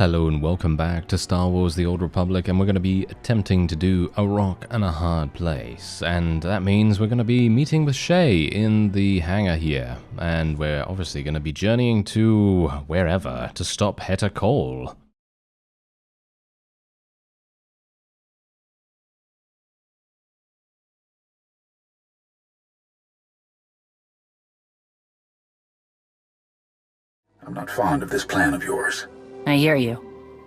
Hello and welcome back to Star Wars The Old Republic, and we're going to be attempting to do a rock and a hard place, and that means we're going to be meeting with Shay in the hangar here, and we're obviously going to be journeying to wherever to stop Heta Cole. I'm not fond of this plan of yours. I hear you,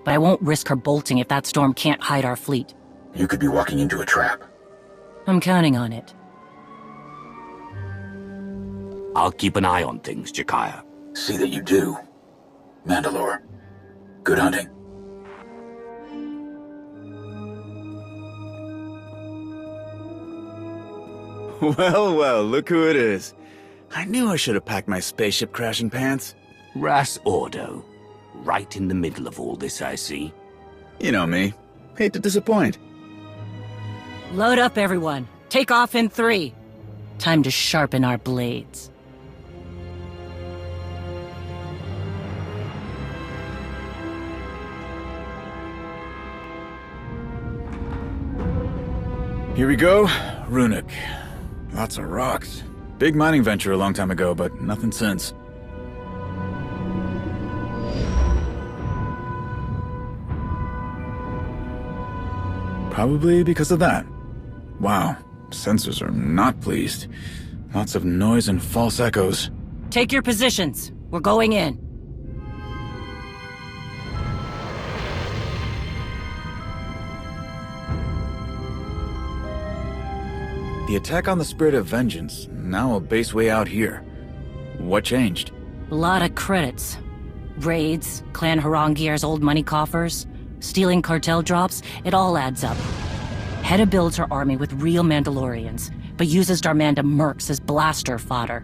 but I won't risk her bolting if that storm can't hide our fleet. You could be walking into a trap. I'm counting on it. I'll keep an eye on things, Jakaya. See that you do. Mandalore. Good hunting. Well, look who it is. I knew I should have packed my spaceship crashing pants. Ras Ordo. Right in the middle of all this, I see. You know me. Hate to disappoint. Load up, everyone. Take off in 3. Time to sharpen our blades. Here we go. Ruhnuk. Lots of rocks. Big mining venture a long time ago, but nothing since. Probably because of that. Wow, sensors are not pleased. Lots of noise and false echoes. Take your positions. We're going in. The attack on the Spirit of Vengeance, now a base way out here. What changed? A lot of credits. Raids, Clan Harangier's old money coffers, stealing cartel drops, it all adds up. Heta builds her army with real Mandalorians, but uses Darmanda mercs as blaster fodder.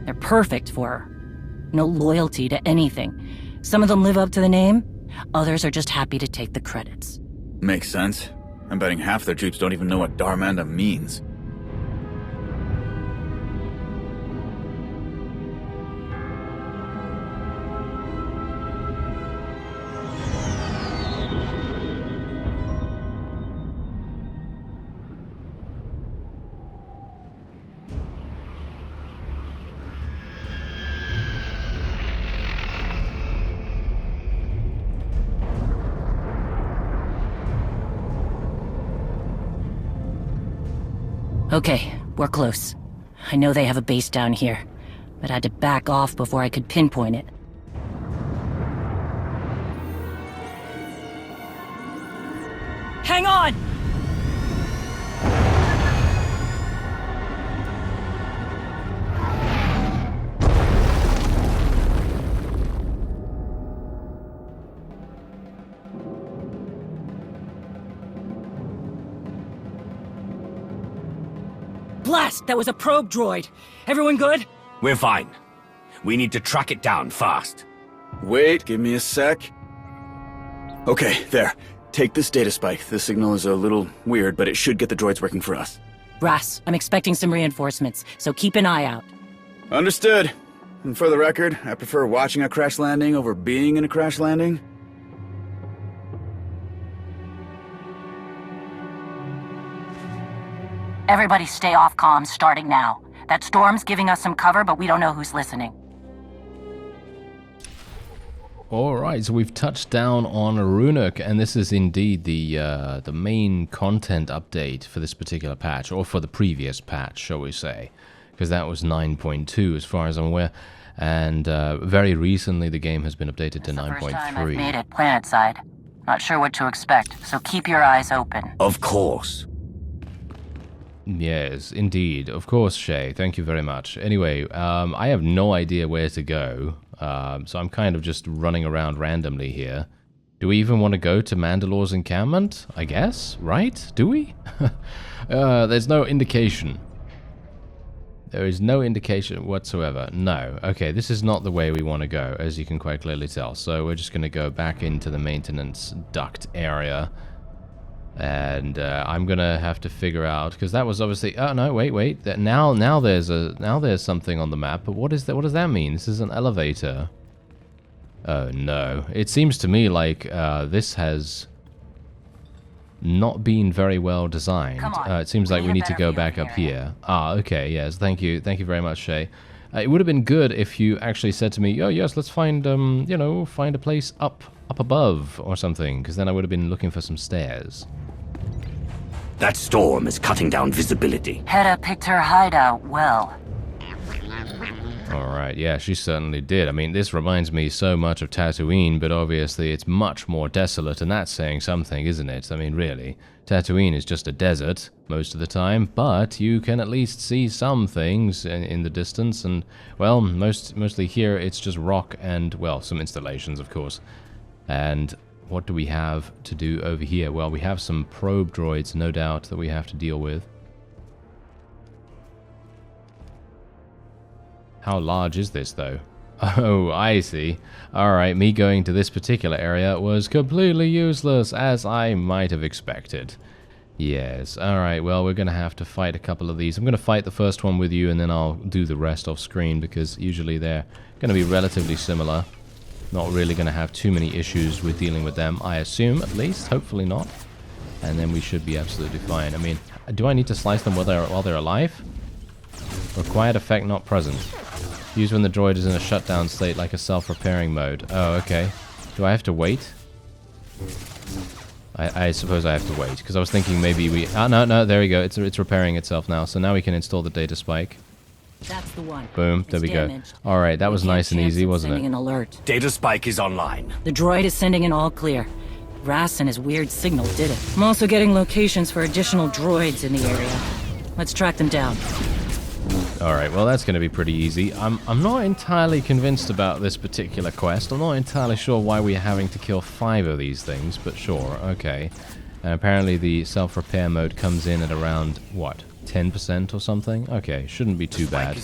They're perfect for her. No loyalty to anything. Some of them live up to the name, others are just happy to take the credits. Makes sense. I'm betting half their troops don't even know what Darmanda means. Okay, we're close. I know they have a base down here, but I had to back off before I could pinpoint it. Hang on! Blast! That was a probe droid! Everyone good? We're fine. We need to track it down fast. Wait, give me a sec. Okay, there. Take this data spike. The signal is a little weird, but it should get the droids working for us. Ras, I'm expecting some reinforcements, so keep an eye out. Understood. And for the record, I prefer watching a crash landing over being in a crash landing. Everybody stay off comms starting now. That storm's giving us some cover, but we don't know who's listening. Alright, so we've touched down on Ruhnuk, and this is indeed the main content update for this particular patch, or for the previous patch, shall we say, because that was 9.2 as far as I'm aware, and very recently the game has been updated to 9.3. First time I've made it planetside. Not sure what to expect, so keep your eyes open. Of course. Yes, indeed. Of course, Shay. Thank you very much. Anyway, I have no idea where to go, so I'm kind of just running around randomly here. Do we even want to go to Mandalore's encampment? I guess, right? Do we? There's no indication. There is no indication whatsoever. No. Okay, this is not the way we want to go, as you can quite clearly tell. So we're just going to go back into the maintenance duct area. And I'm gonna have to figure out, because that was obviously. Oh no, wait. That now there's something on the map. But what is that? What does that mean? This is an elevator. Oh no. It seems to me like this has not been very well designed. It seems like we need to go back up here. Ah, okay, yes, thank you. Thank you very much, Shay. It would have been good if you actually said to me, oh yes, let's find, you know, find a place up above or something, because then I would have been looking for some stairs. That storm is cutting down visibility. Hedda picked her hideout well. Alright, yeah, she certainly did. I mean, this reminds me so much of Tatooine, but obviously it's much more desolate, and that's saying something, isn't it? I mean, really. Tatooine is just a desert most of the time, but you can at least see some things in the distance, and, well, mostly here it's just rock and, well, some installations, of course. And what do we have to do over here? Well, we have some probe droids, no doubt, that we have to deal with. How large is this, though? Oh, I see. Alright, me going to this particular area was completely useless, as I might have expected. Yes, alright, well, we're going to have to fight a couple of these. I'm going to fight the first one with you, and then I'll do the rest off screen, because usually they're going to be relatively similar. Not really going to have too many issues with dealing with them, I assume, at least. Hopefully not. And then we should be absolutely fine. I mean, do I need to slice them while they're alive? Required effect not present. Use when the droid is in a shutdown state, like a self-repairing mode. Oh, okay. Do I have to wait? I suppose I have to wait, because I was thinking maybe we... Ah, no, there we go. It's repairing itself now, so now we can install the data spike. That's the one. Boom, there we go. Alright, that was nice and easy, wasn't it? An alert. Data spike is online. The droid is sending an all clear. Ras and his weird signal did it. I'm also getting locations for additional droids in the area. Let's track them down. Alright, well that's going to be pretty easy. I'm not entirely convinced about this particular quest. I'm not entirely sure why we're having to kill 5 of these things, but sure, okay. And apparently the self-repair mode comes in at around, what, 10% or something? Okay, shouldn't be too bad.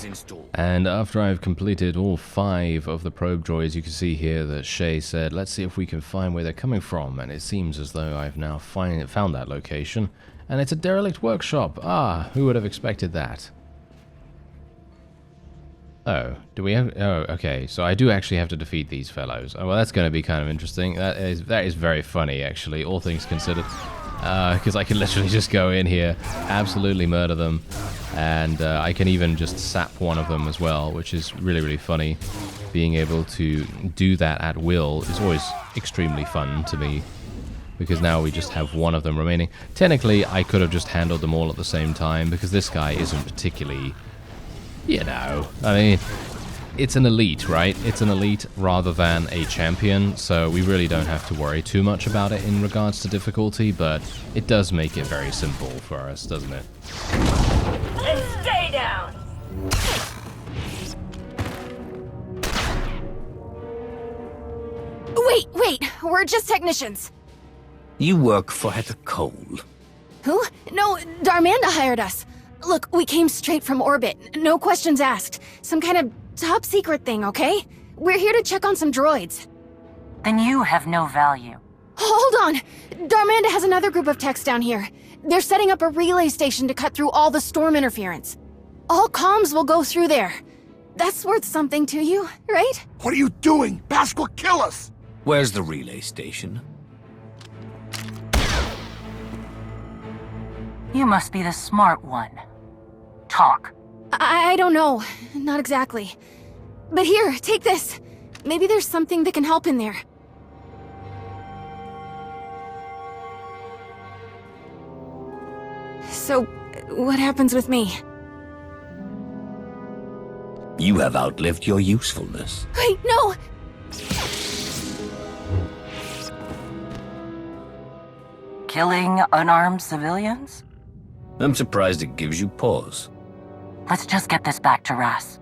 And after I've completed all 5 of the probe droids, you can see here that Shay said, let's see if we can find where they're coming from. And it seems as though I've now found that location. And it's a derelict workshop. Ah, who would have expected that? Oh, do we have... Oh, okay, so I do actually have to defeat these fellows. Oh, well, that's going to be kind of interesting. That is very funny, actually, all things considered. Because I can literally just go in here, absolutely murder them, and I can even just sap one of them as well, which is really, really funny. Being able to do that at will is always extremely fun to me, because now we just have one of them remaining. Technically, I could have just handled them all at the same time, because this guy isn't particularly... You know, I mean, it's an elite, right? It's an elite rather than a champion, so we really don't have to worry too much about it in regards to difficulty, but it does make it very simple for us, doesn't it? And stay down! Wait, we're just technicians. You work for Hedda Cole. Who? No, Darmanda hired us. Look, we came straight from orbit. No questions asked. Some kind of top secret thing, okay? We're here to check on some droids. Then you have no value. Hold on! Darmanda has another group of techs down here. They're setting up a relay station to cut through all the storm interference. All comms will go through there. That's worth something to you, right? What are you doing? Bask will kill us! Where's the relay station? You must be the smart one. Talk. I don't know. Not exactly. But here, take this. Maybe there's something that can help in there. So, what happens with me? You have outlived your usefulness. Wait, no! Killing unarmed civilians? I'm surprised it gives you pause. Let's just get this back to Ras.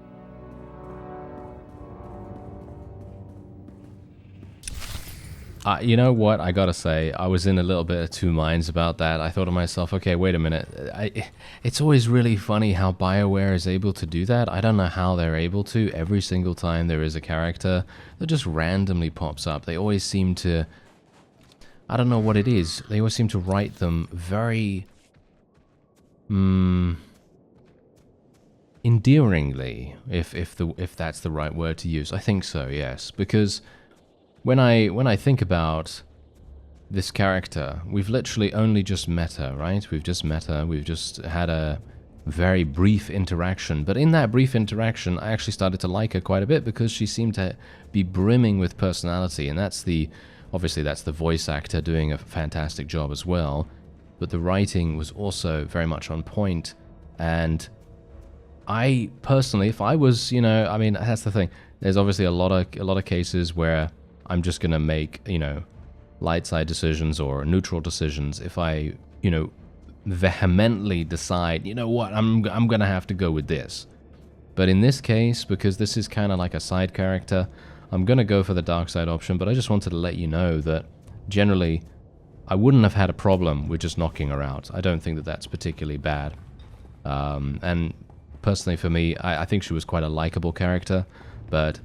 You know what, I gotta say, I was in a little bit of two minds about that. I thought to myself, okay, wait a minute. It's always really funny how BioWare is able to do that. I don't know how they're able to. Every single time there is a character that just randomly pops up, they always seem to... I don't know what it is. They always seem to write them very... endearingly, if that's the right word to use. I think so, yes. Because... when I think about this character, we've literally only just met her, right? We've just met her, we've just had a very brief interaction, but in that brief interaction, I actually started to like her quite a bit because she seemed to be brimming with personality, and obviously that's the voice actor doing a fantastic job as well, but the writing was also very much on point, and I personally, if I was, I mean, that's the thing, there's obviously a lot of cases where I'm just gonna make, light side decisions or neutral decisions if I, vehemently decide, what, I'm gonna have to go with this. But in this case, because this is kind of like a side character, I'm gonna go for the dark side option, but I just wanted to let you know that generally I wouldn't have had a problem with just knocking her out. I don't think that that's particularly bad. And personally for me, I think she was quite a likable character, but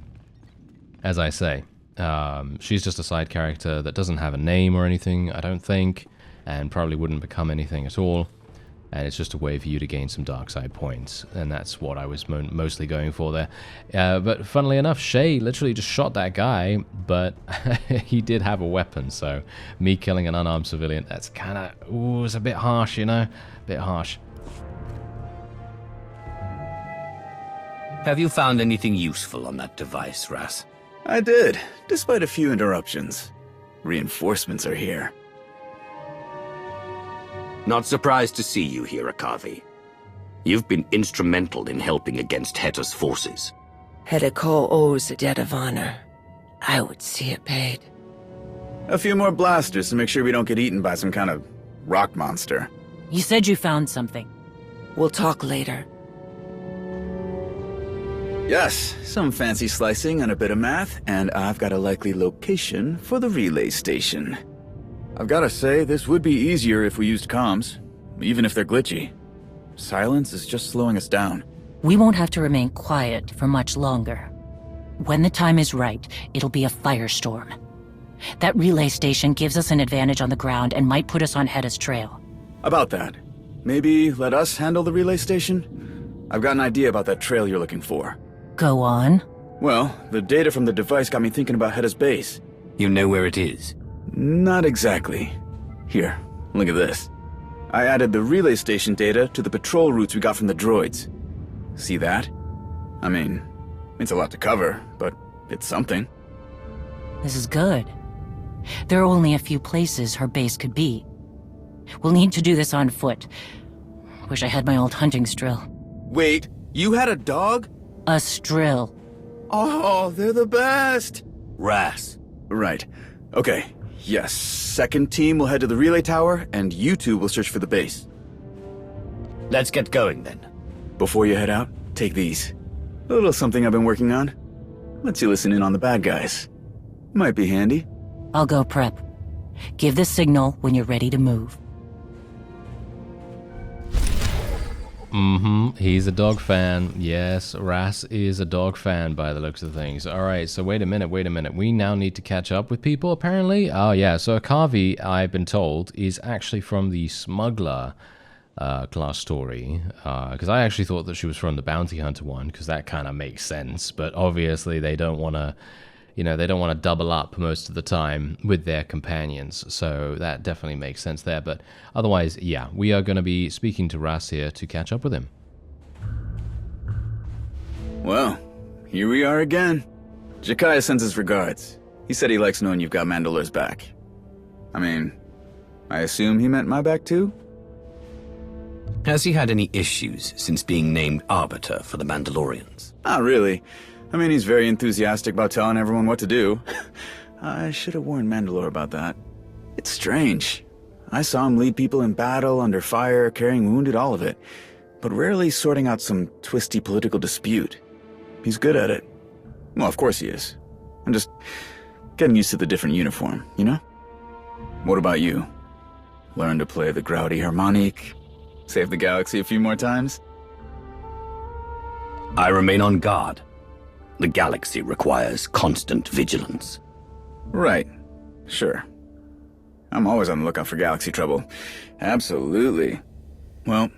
as I say, she's just a side character that doesn't have a name or anything, I don't think, and probably wouldn't become anything at all, and it's just a way for you to gain some dark side points, and that's what I was mostly going for there. But funnily enough, Shay literally just shot that guy, but he did have a weapon, so me killing an unarmed civilian, that's kind of, it's a bit harsh, a bit harsh. Have you found anything useful on that device, Ras? I did, despite a few interruptions. Reinforcements are here. Not surprised to see you here, Akavi. You've been instrumental in helping against Heta's forces. Hedeko owes a debt of honor. I would see it paid. A few more blasters to make sure we don't get eaten by some kind of rock monster. You said you found something. We'll talk later. Yes, some fancy slicing and a bit of math, and I've got a likely location for the relay station. I've gotta say, this would be easier if we used comms, even if they're glitchy. Silence is just slowing us down. We won't have to remain quiet for much longer. When the time is right, it'll be a firestorm. That relay station gives us an advantage on the ground and might put us on Heta's trail. About that, maybe let us handle the relay station? I've got an idea about that trail you're looking for. Go on. Well, the data from the device got me thinking about Heta's base. You know where it is? Not exactly. Here, look at this. I added the relay station data to the patrol routes we got from the droids. See that? I mean, it's a lot to cover, but it's something. This is good. There are only a few places her base could be. We'll need to do this on foot. Wish I had my old hunting strill. Wait, you had a dog? A strill. Oh, they're the best! Ras. Right. Okay. Yes, second team will head to the relay tower, and you two will search for the base. Let's get going then. Before you head out, take these. A little something I've been working on. Lets you listen in on the bad guys. Might be handy. I'll go prep. Give the signal when you're ready to move. He's a dog fan. Yes, Ras is a dog fan by the looks of things. Alright, so wait a minute. We now need to catch up with people, apparently. Oh, yeah, so Akavi, I've been told, is actually from the Smuggler class story. Because I actually thought that she was from the Bounty Hunter one, because that kind of makes sense. But obviously they don't want to, they don't want to double up most of the time with their companions. So that definitely makes sense there. But otherwise, yeah, we are going to be speaking to Ras here to catch up with him. Well, here we are again. Jakaya sends his regards. He said he likes knowing you've got Mandalor's back. I mean, I assume he meant my back too? Has he had any issues since being named Arbiter for the Mandalorians? Not really. I mean, he's very enthusiastic about telling everyone what to do. I should have warned Mandalore about that. It's strange. I saw him lead people in battle, under fire, carrying wounded, all of it. But rarely sorting out some twisty political dispute. He's good at it. Well, of course he is. I'm just getting used to the different uniform, you know? What about you? Learn to play the grouty harmonic? Save the galaxy a few more times? I remain on guard. The galaxy requires constant vigilance. Right. Sure. I'm always on the lookout for galaxy trouble. Absolutely. Well,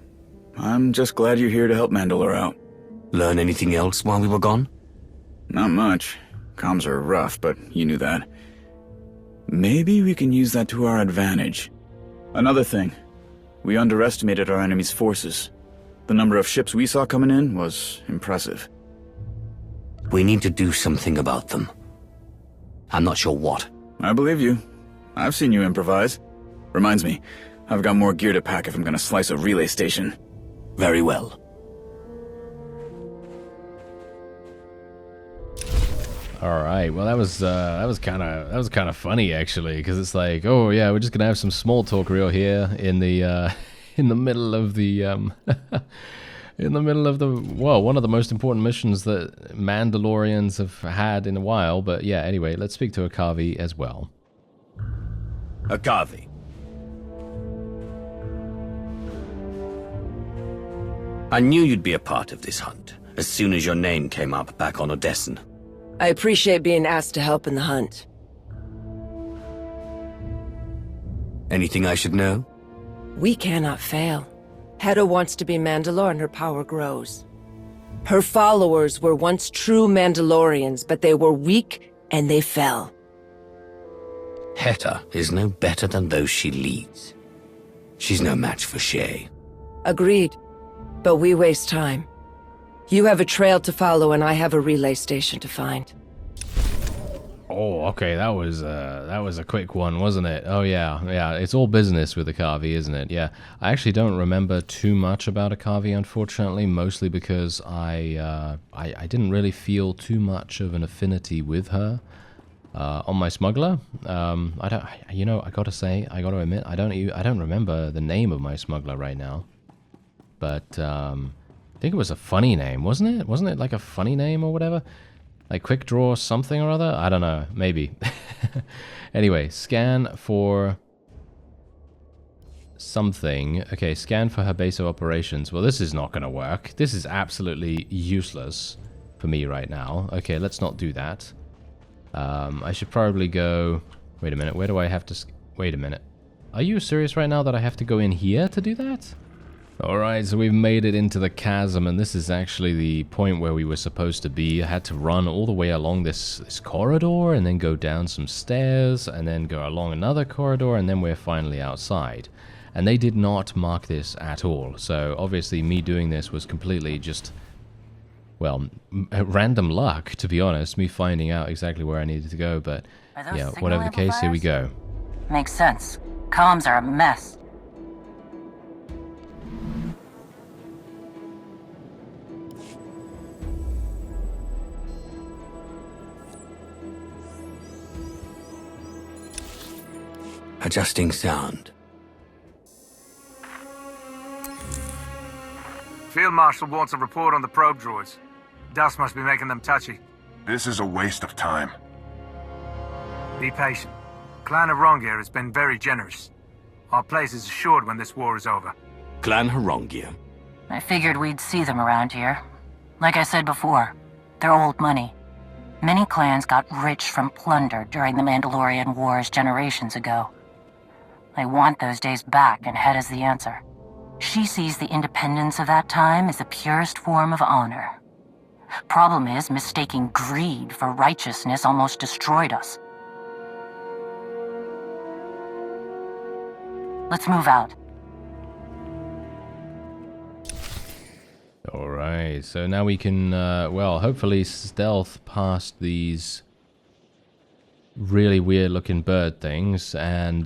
I'm just glad you're here to help Mandalore out. Learn anything else while we were gone? Not much. Comms are rough, but you knew that. Maybe we can use that to our advantage. Another thing, we underestimated our enemy's forces. The number of ships we saw coming in was impressive. We need to do something about them. I'm not sure what. I believe you. I've seen you improvise. Reminds me, I've got more gear to pack if I'm gonna slice a relay station. Very well. All right. Well, that was kind of funny actually, because it's like, oh yeah, we're just gonna have some small talk real here in the in the middle of the in the middle of the one of the most important missions that Mandalorians have had in a while. But yeah, anyway, let's speak to Akavi as well. Akavi. I knew you'd be a part of this hunt as soon as your name came up back on Odessen. I appreciate being asked to help in the hunt. Anything I should know? We cannot fail. Hedda wants to be Mandalore and her power grows. Her followers were once true Mandalorians, but they were weak and they fell. Heta is no better than those she leads. She's no match for Shay. Agreed. But we waste time. You have a trail to follow and I have a relay station to find. Oh, okay, that was a quick one, wasn't it? Oh yeah, it's all business with Akavi, isn't it? Yeah, I actually don't remember too much about Akavi, unfortunately, mostly because I didn't really feel too much of an affinity with her on my smuggler. I gotta admit, I don't remember the name of my smuggler right now, but I think it was a funny name, wasn't it? Wasn't it like a funny name or whatever? Like Quick Draw something or other? I don't know. Maybe. Anyway, scan for something. Okay, scan for her base of operations. Well, this is not going to work. This is absolutely useless for me right now. Okay, let's not do that. I should probably go... Wait a minute. Where do I have to... Wait a minute. Are you serious right now that I have to go in here to do that? Alright, so we've made it into the chasm, and this is actually the point where we were supposed to be. I had to run all the way along this corridor, and then go down some stairs, and then go along another corridor, and then we're finally outside. And they did not mark this at all, so obviously me doing this was completely just, well, random luck, to be honest, me finding out exactly where I needed to go, but yeah, whatever the case, here we go. Makes sense. Comms are a mess. Adjusting sound. Field Marshal wants a report on the probe droids. Dust must be making them touchy. This is a waste of time. Be patient. Clan Harongia has been very generous. Our place is assured when this war is over. Clan Harongia. I figured we'd see them around here. Like I said before, they're old money. Many clans got rich from plunder during the Mandalorian Wars generations ago. I want those days back, and Hedda's the answer. She sees the independence of that time as the purest form of honor. Problem is, mistaking greed for righteousness almost destroyed us. Let's move out. Alright, so now we can, well, hopefully stealth past these really weird looking bird things, and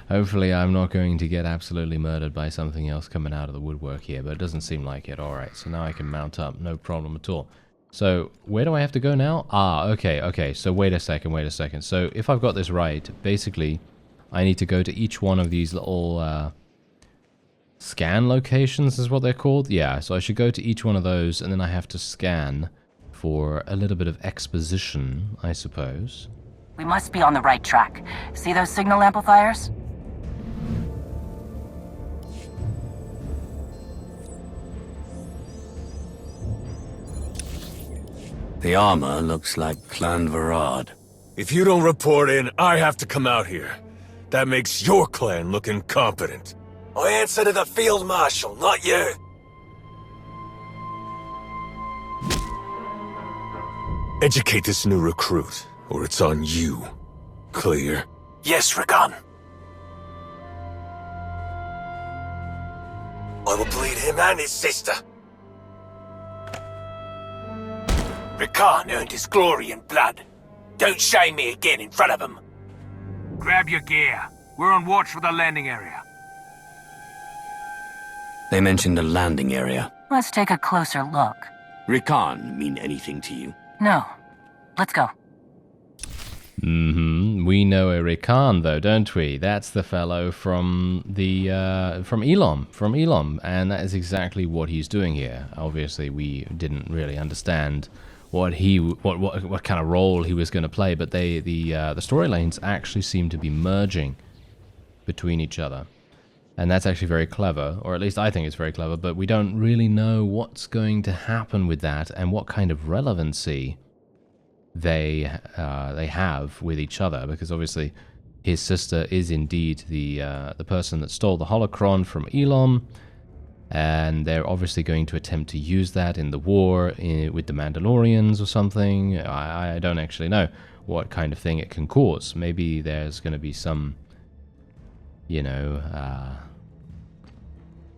hopefully I'm not going to get absolutely murdered by something else coming out of the woodwork here, but it doesn't seem like it. Alright, so now I can mount up, no problem at all. So, where do I have to go now? Ah, okay, so wait a second. So, if I've got this right, basically, I need to go to each one of these little, scan locations is what they're called? Yeah, so I should go to each one of those, and then I have to scan for a little bit of exposition, I suppose. We must be on the right track. See those signal amplifiers? The armor looks like Clan Varad. If you don't report in, I have to come out here. That makes your clan look incompetent. I answer to the Field Marshal, not you. Educate this new recruit, or it's on you. Clear. Yes, Rakan. I will bleed him and his sister. Rakan earned his glory in blood. Don't shame me again in front of him. Grab your gear. We're on watch for the landing area. They mentioned a landing area. Let's take a closer look. Rikan mean anything to you? No. Let's go. We know a Rikan, though, don't we? That's the fellow from the from Elam, and that is exactly what he's doing here. Obviously, we didn't really understand what kind of role he was going to play, but the storylines actually seem to be merging between each other, and that's actually very clever, or at least I think it's very clever. But we don't really know what's going to happen with that and what kind of relevancy they have with each other, because obviously his sister is indeed the person that stole the holocron from Elam, and they're obviously going to attempt to use that in the war with the Mandalorians or something. I don't actually know what kind of thing it can cause. Maybe there's going to be some,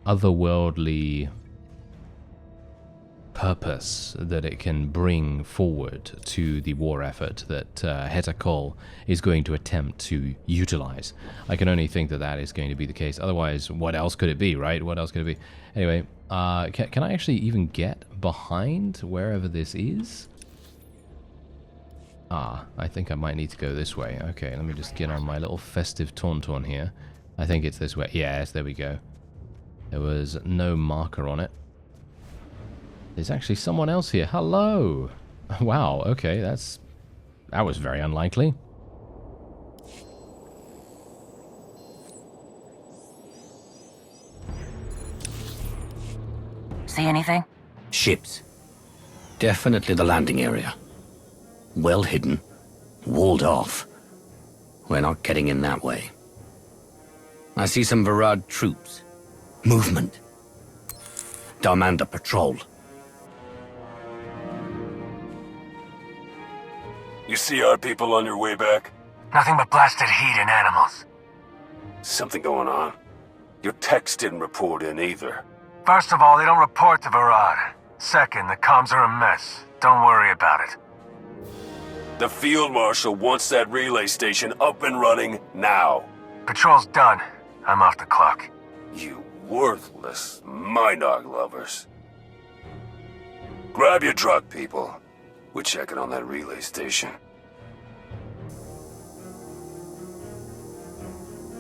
otherworldly purpose that it can bring forward to the war effort that Heta Kol is going to attempt to utilize. I can only think that that is going to be the case. Otherwise, what else could it be, right? What else could it be? Anyway, can I actually even get behind wherever this is? I think I might need to go this way. Okay, let me just get on my little festive tauntaun here. I think it's this way. Yes, there we go. There was no marker on it. There's actually someone else here. Hello! Wow, okay, that was very unlikely. See anything? Ships. Definitely the landing area. Well hidden. Walled off. We're not getting in that way. I see some Varad troops. Movement. Darmanda patrol. You see our people on your way back? Nothing but blasted heat and animals. Something going on. Your techs didn't report in either. First of all, they don't report to Varad. Second, the comms are a mess. Don't worry about it. The Field Marshal wants that relay station up and running now. Patrol's done. I'm off the clock. You worthless Minarg lovers. Grab your truck, people. We're checking on that relay station.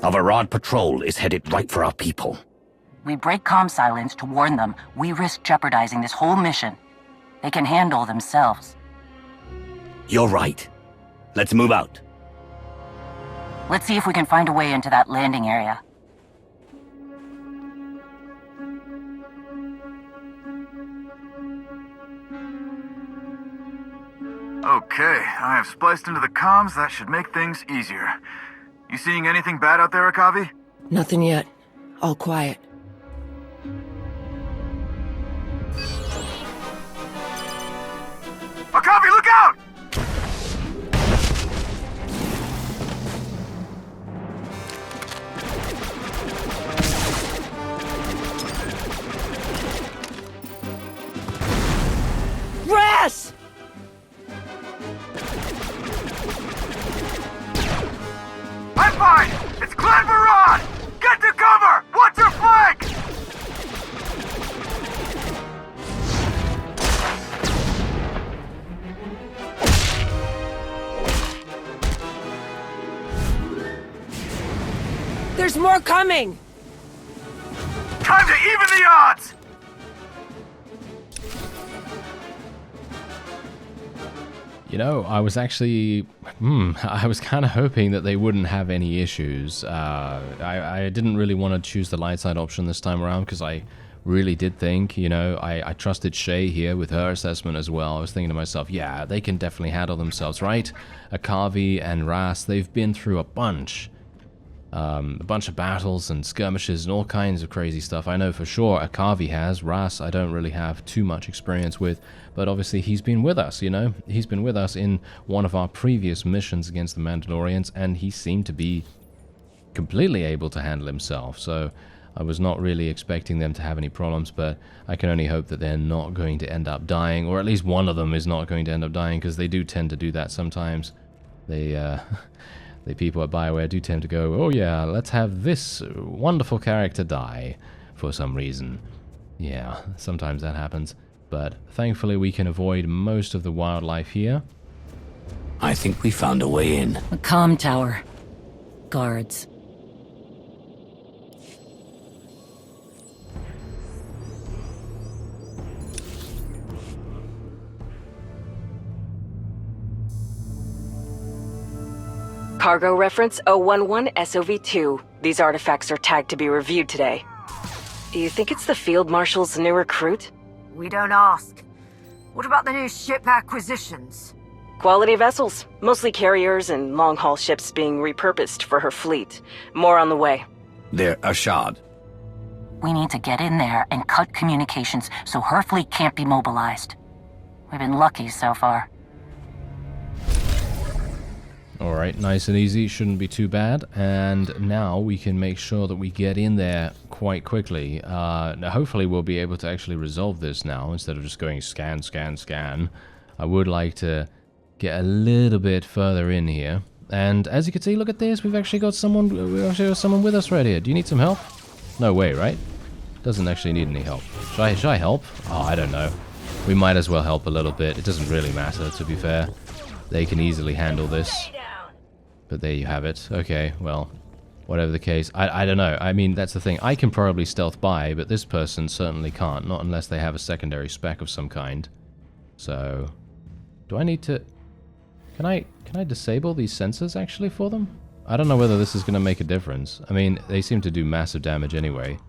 A Varad patrol is headed right for our people. We break comm silence to warn them. We risk jeopardizing this whole mission. They can handle themselves. You're right. Let's move out. Let's see if we can find a way into that landing area. Okay, I have spliced into the comms. That should make things easier. You seeing anything bad out there, Akavi? Nothing yet. All quiet. Akavi, look out! Ras! I'm fine! It's Clan Varad! Get to cover! Watch your flank! There's more coming! Time to even the odds! You know, I was actually, I was kind of hoping that they wouldn't have any issues. I didn't really want to choose the light side option this time around because I really did think, I trusted Shay here with her assessment as well. I was thinking to myself, yeah, they can definitely handle themselves, right? Akavi and Ras, they've been through a bunch. a bunch of battles and skirmishes and all kinds of crazy stuff. I know for sure Akavi has. Ras I don't really have too much experience with, but obviously he's been with us, you know? He's been with us in one of our previous missions against the Mandalorians, and he seemed to be completely able to handle himself, so I was not really expecting them to have any problems, but I can only hope that they're not going to end up dying, or at least one of them is not going to end up dying, because they do tend to do that sometimes. The people at BioWare do tend to go, oh yeah, let's have this wonderful character die for some reason. Yeah, sometimes that happens, but thankfully we can avoid most of the wildlife here. I think we found a way in. A comm tower. Guards. Cargo reference 011 SOV2. These artifacts are tagged to be reviewed today. You think it's the Field Marshal's new recruit? We don't ask. What about the new ship acquisitions? Quality vessels. Mostly carriers and long-haul ships being repurposed for her fleet. More on the way. They're Ashad. We need to get in there and cut communications so her fleet can't be mobilized. We've been lucky so far. Alright, nice and easy, shouldn't be too bad, and now we can make sure that we get in there quite quickly. Now hopefully we'll be able to actually resolve this now, instead of just going scan, scan, scan. I would like to get a little bit further in here, and as you can see, look at this, we've actually got someone with us right here. Do you need some help? No way, right? Doesn't actually need any help. Should I help? Oh, I don't know. We might as well help a little bit. It doesn't really matter, to be fair. They can easily handle this. But there you have it. Okay, well, whatever the case. I don't know. I mean, that's the thing. I can probably stealth by, but this person certainly can't. Not unless they have a secondary spec of some kind. So, do I need to... Can I disable these sensors, actually, for them? I don't know whether this is going to make a difference. I mean, they seem to do massive damage anyway.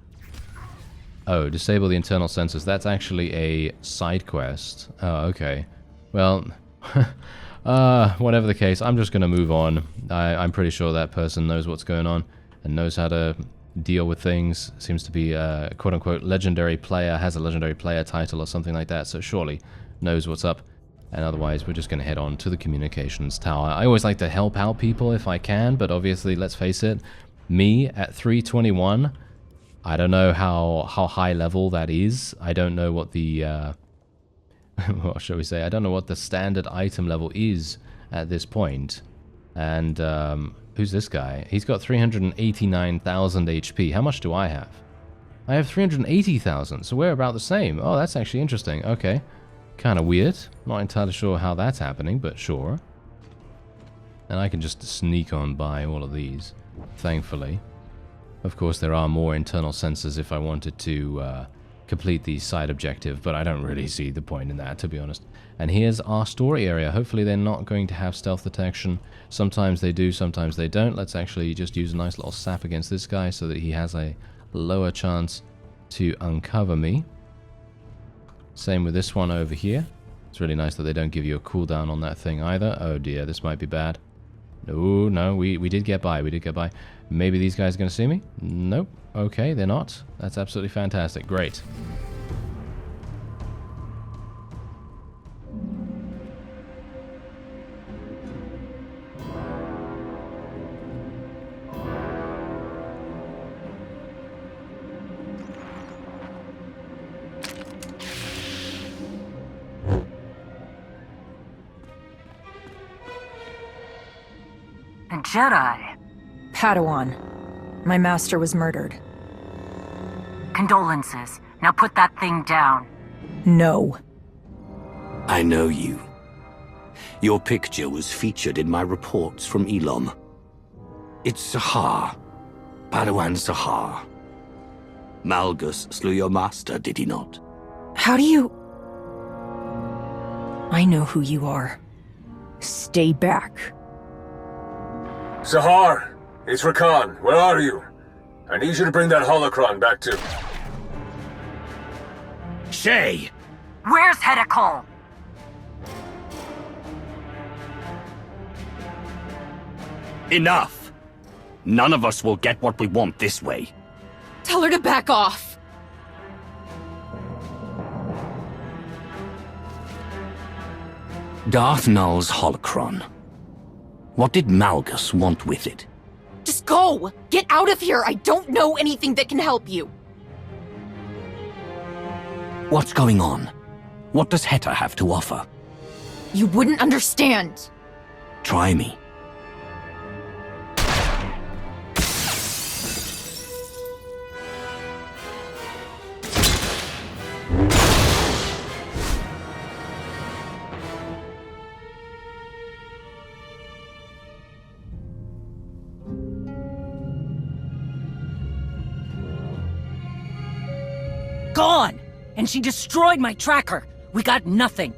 Oh, disable the internal sensors. That's actually a side quest. Oh, okay. Well... whatever the case, I'm just going to move on. I'm pretty sure that person knows what's going on and knows how to deal with things. Seems to be a quote-unquote legendary player, has a legendary player title or something like that, so surely knows what's up. And otherwise, we're just going to head on to the communications tower. I always like to help out people if I can, but obviously, let's face it, me at 321, I don't know how high level that is. I don't know what the... what shall we say? I don't know what the standard item level is at this point. And who's this guy? He's got 389,000 HP. How much do I have? I have 380,000, so we're about the same. Oh, that's actually interesting. Okay. Kind of weird. Not entirely sure how that's happening, but sure. And I can just sneak on by all of these, thankfully. Of course, there are more internal sensors if I wanted to... complete the side objective, but I don't really see the point in that, to be honest. And here's our story area. Hopefully they're not going to have stealth detection. Sometimes they do, sometimes they don't. Let's actually just use a nice little sap against this guy so that he has a lower chance to uncover me. Same with this one over here. It's really nice that they don't give you a cooldown on that thing either. Oh dear, this might be bad. No, we did get by, Maybe these guys are going to see me? Nope. Okay, they're not. That's absolutely fantastic. Great. A Jedi. Padawan. My master was murdered. Condolences. Now put that thing down. No. I know you. Your picture was featured in my reports from Elom. It's Sahar. Padawan Sahar. Malgus slew your master, did he not? How do you... I know who you are. Stay back. Sahar, it's Rakan. Where are you? I need you to bring that holocron back to... Shay! Where's Hedicol? Enough! None of us will get what we want this way. Tell her to back off. Darth Null's holocron. What did Malgus want with it? Just go! Get out of here! I don't know anything that can help you! What's going on? What does Heta have to offer? You wouldn't understand! Try me. Gone! And she destroyed my tracker. We got nothing.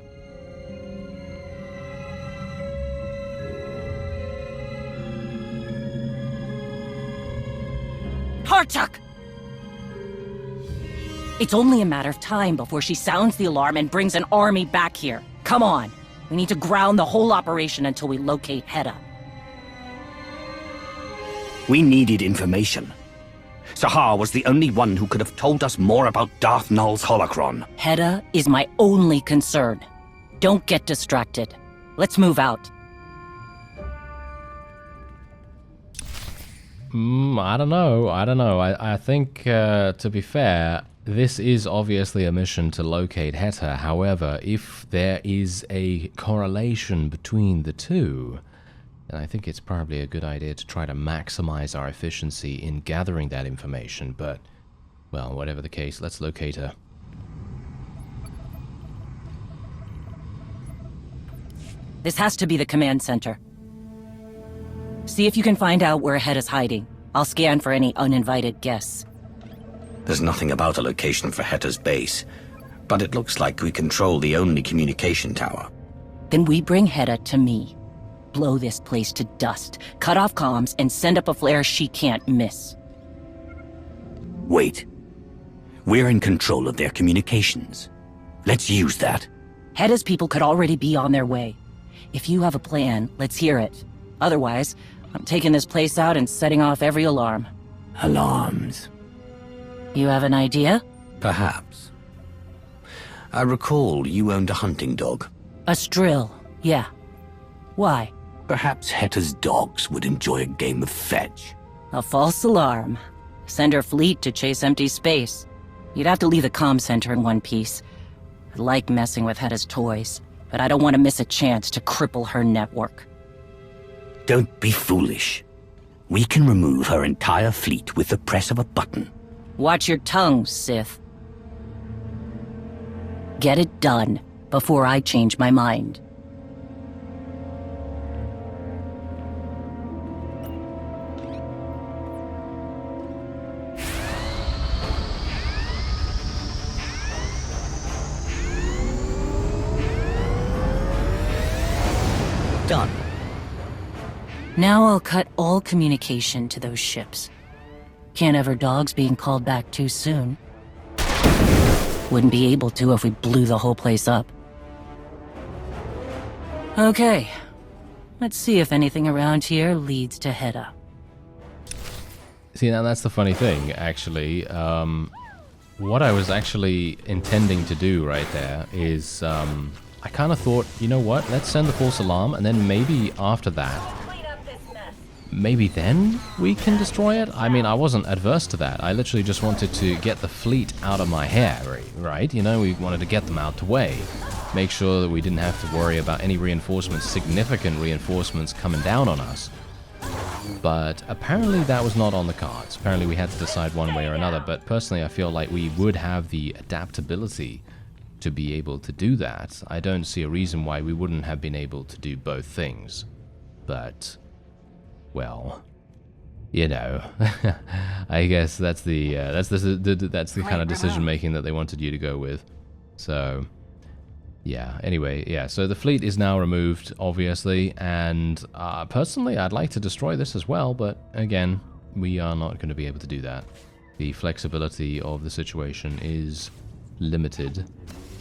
Harchuk! It's only a matter of time before she sounds the alarm and brings an army back here. Come on. We need to ground the whole operation until we locate Heta. We needed information. Sahar was the only one who could have told us more about Darth Null's holocron. Heta is my only concern. Don't get distracted. Let's move out. I don't know. I think, to be fair, this is obviously a mission to locate Heta. However, if there is a correlation between the two, then I think it's probably a good idea to try to maximize our efficiency in gathering that information. But, well, whatever the case, let's locate her. This has to be the command center. See if you can find out where Heta's hiding. I'll scan for any uninvited guests. There's nothing about a location for Heta's base, but it looks like we control the only communication tower. Then we bring Heta to me. Blow this place to dust, cut off comms, and send up a flare she can't miss. Wait. We're in control of their communications. Let's use that. Heta's people could already be on their way. If you have a plan, let's hear it. Otherwise, I'm taking this place out and setting off every alarm. Alarms. You have an idea? Perhaps. I recall you owned a hunting dog. A Strill, yeah. Why? Perhaps Heta's dogs would enjoy a game of fetch. A false alarm. Send her fleet to chase empty space. You'd have to leave the comm center in one piece. I like messing with Heta's toys, but I don't want to miss a chance to cripple her network. Don't be foolish. We can remove her entire fleet with the press of a button. Watch your tongue, Sith. Get it done before I change my mind. Done. Now I'll cut all communication to those ships. Can't have her dogs being called back too soon. Wouldn't be able to if we blew the whole place up. Okay. Let's see if anything around here leads to Heta. See, now that's the funny thing, actually. What I was actually intending to do right there is, I kind of thought, you know what, let's send the false alarm, and then maybe after that, maybe then we can destroy it? I mean, I wasn't adverse to that. I literally just wanted to get the fleet out of my hair, right? You know, we wanted to get them out the way. Make sure that we didn't have to worry about any reinforcements, significant reinforcements coming down on us. But apparently that was not on the cards. Apparently we had to decide one way or another, but personally I feel like we would have the adaptability to be able to do that. I don't see a reason why we wouldn't have been able to do both things. But, well, you know, I guess that's the kind of decision making that they wanted you to go with. So, yeah. Anyway, yeah. So the fleet is now removed, obviously, and personally, I'd like to destroy this as well. But again, we are not going to be able to do that. The flexibility of the situation is limited.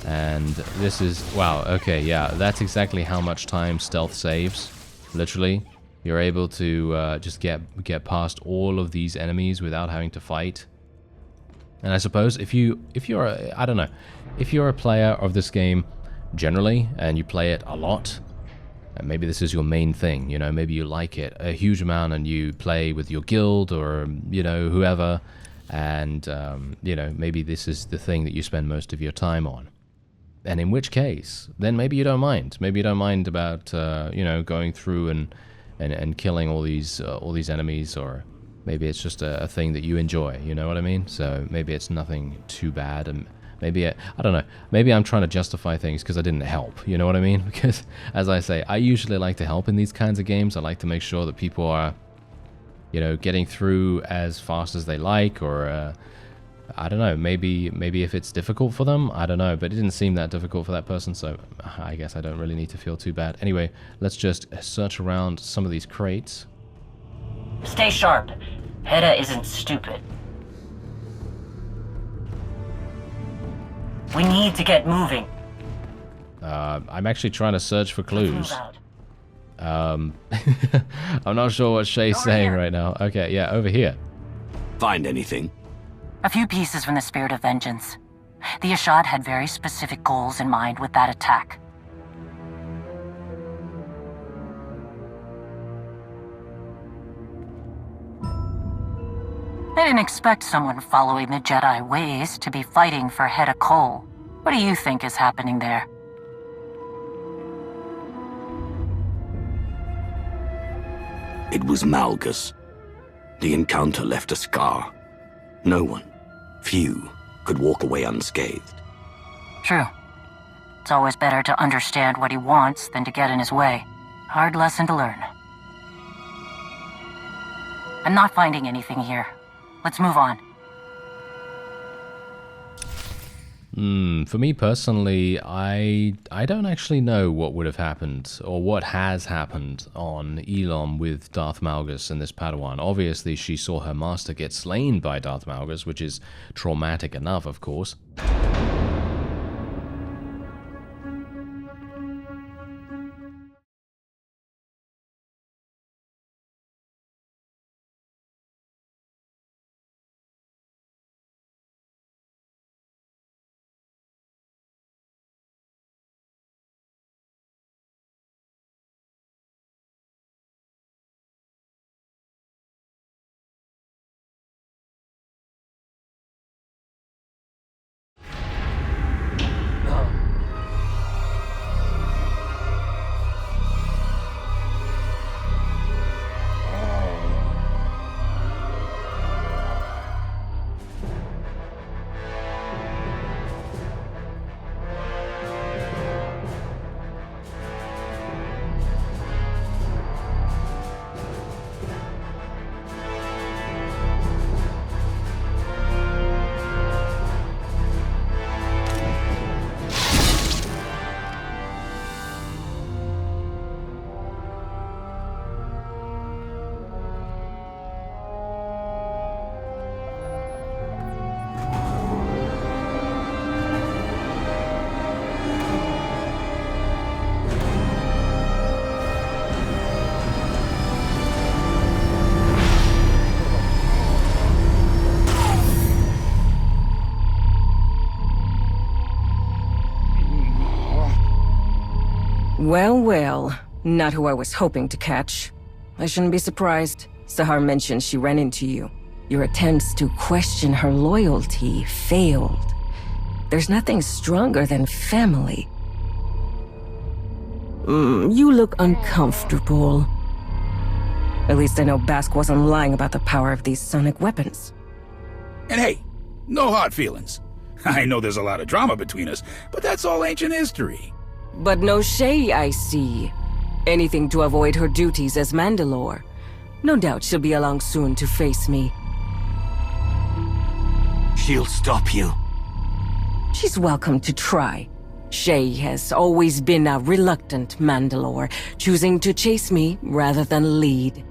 And this is, wow, okay, yeah, that's exactly how much time stealth saves, literally. You're able to just get past all of these enemies without having to fight. And I suppose if you're I don't know, if you're a player of this game generally and you play it a lot, and maybe this is your main thing, you know, maybe you like it a huge amount and you play with your guild or, you know, whoever, and you know, maybe this is the thing that you spend most of your time on. And in which case, then maybe you don't mind. Maybe you don't mind about you know, going through and killing all these enemies, or maybe it's just a thing that you enjoy, you know what I mean? So maybe it's nothing too bad, and maybe, I don't know, maybe I'm trying to justify things because I didn't help, you know what I mean? Because, as I say, I usually like to help in these kinds of games. I like to make sure that people are, you know, getting through as fast as they like, or, I don't know, maybe if it's difficult for them, I don't know, but it didn't seem that difficult for that person, so I guess I don't really need to feel too bad. Anyway, let's just search around some of these crates. Stay sharp. Hedda isn't stupid. We need to get moving. I'm actually trying to search for clues. I'm not sure what Shay's saying right now. Okay, yeah, over here. Find anything? A few pieces from the Spirit of Vengeance. The Ashad had very specific goals in mind with that attack. I didn't expect someone following the Jedi ways to be fighting for Hedda Cole. What do you think is happening there? It was Malgus. The encounter left a scar. No one, few, could walk away unscathed. True. It's always better to understand what he wants than to get in his way. Hard lesson to learn. I'm not finding anything here. Let's move on. For me personally, I don't actually know what would have happened, or what has happened on Elom with Darth Malgus and this Padawan. Obviously, she saw her master get slain by Darth Malgus, which is traumatic enough, of course. Well, well. Not who I was hoping to catch. I shouldn't be surprised. Sahar mentioned she ran into you. Your attempts to question her loyalty failed. There's nothing stronger than family. You look uncomfortable. At least I know Bask wasn't lying about the power of these sonic weapons. And hey, no hard feelings. I know there's a lot of drama between us, but that's all ancient history. But no Shay, I see. Anything to avoid her duties as Mandalore. No doubt she'll be along soon to face me. She'll stop you. She's welcome to try. Shay has always been a reluctant Mandalore, choosing to chase me rather than lead.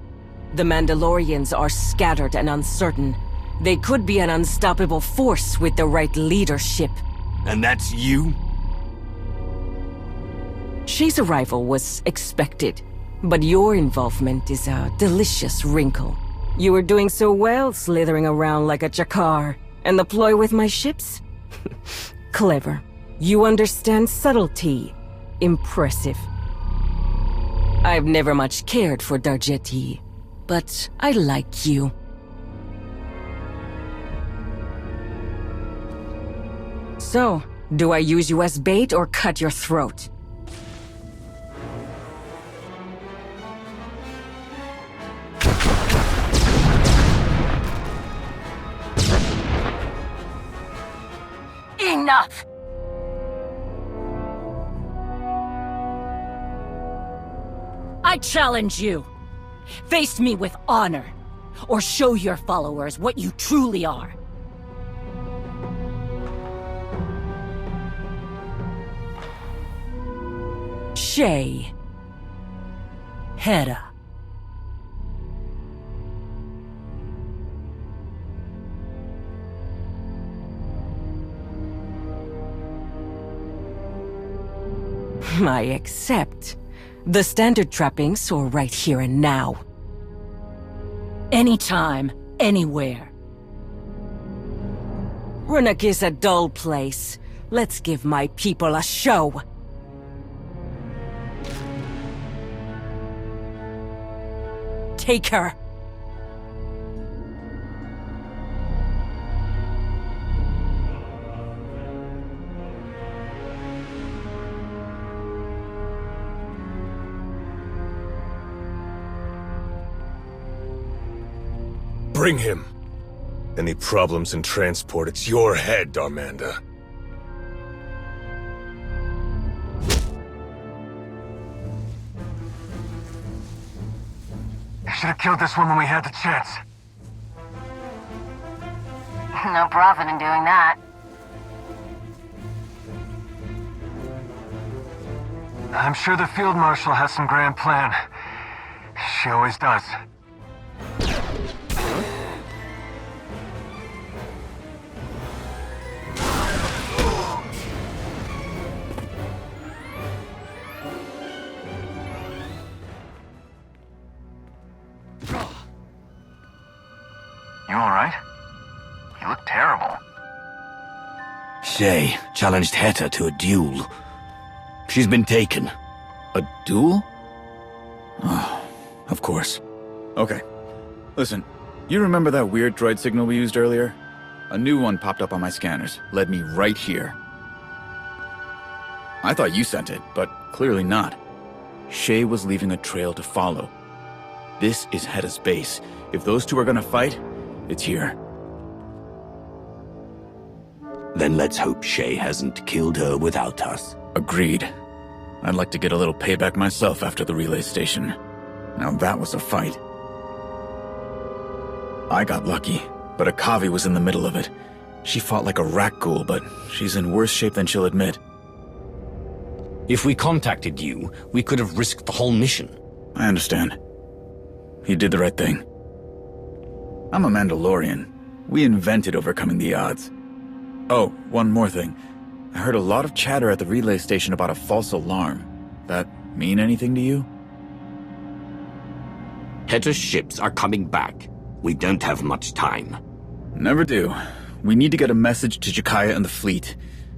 The Mandalorians are scattered and uncertain. They could be an unstoppable force with the right leadership. And that's you? Shay's arrival was expected. But your involvement is a delicious wrinkle. You were doing so well slithering around like a jakar. And the ploy with my ships? Clever. You understand subtlety. Impressive. I've never much cared for Darjetti, but I like you. So, do I use you as bait or cut your throat? Enough! I challenge you. Face me with honor, or show your followers what you truly are. Shay. Hera. I accept. The standard trappings are right here and now. Anytime, anywhere. Ruhnuk is a dull place. Let's give my people a show. Take her. Bring him. Any problems in transport, it's your head, Darmanda. I should have killed this one when we had the chance. No profit in doing that. I'm sure the Field Marshal has some grand plan. She always does. You alright? You look terrible. Shay challenged Heta to a duel. She's been taken. A duel? Oh, of course. Okay. Listen, you remember that weird droid signal we used earlier? A new one popped up on my scanners, led me right here. I thought you sent it, but clearly not. Shay was leaving a trail to follow. This is Heta's base. If those two are gonna fight, it's here. Then let's hope Shay hasn't killed her without us. Agreed. I'd like to get a little payback myself after the relay station. Now that was a fight. I got lucky, but Akavi was in the middle of it. She fought like a rat ghoul, but she's in worse shape than she'll admit. If we contacted you, we could have risked the whole mission. I understand. You did the right thing. I'm a Mandalorian. We invented overcoming the odds. Oh, one more thing. I heard a lot of chatter at the relay station about a false alarm. That mean anything to you? Heta's ships are coming back. We don't have much time. Never do. We need to get a message to Jakaya and the fleet.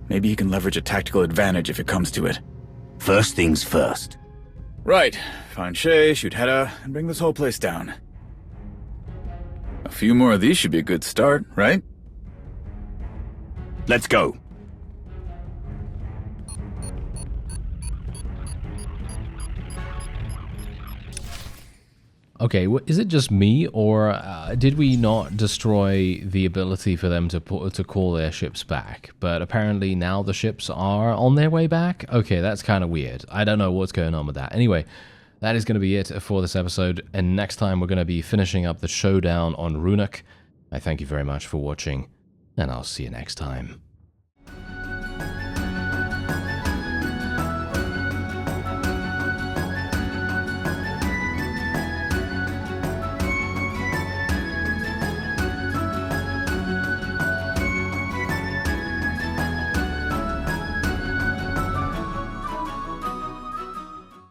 Maybe he can leverage a tactical advantage if it comes to it. First things first. Right. Find Shay, shoot Heta, and bring this whole place down. A few more of these should be a good start, right? Let's go. Okay, is it just me, or did we not destroy the ability for them to call their ships back? But apparently now the ships are on their way back? Okay, that's kind of weird. I don't know what's going on with that. Anyway, that is going to be it for this episode, and next time we're going to be finishing up the showdown on Ruhnuk. I thank you very much for watching, and I'll see you next time.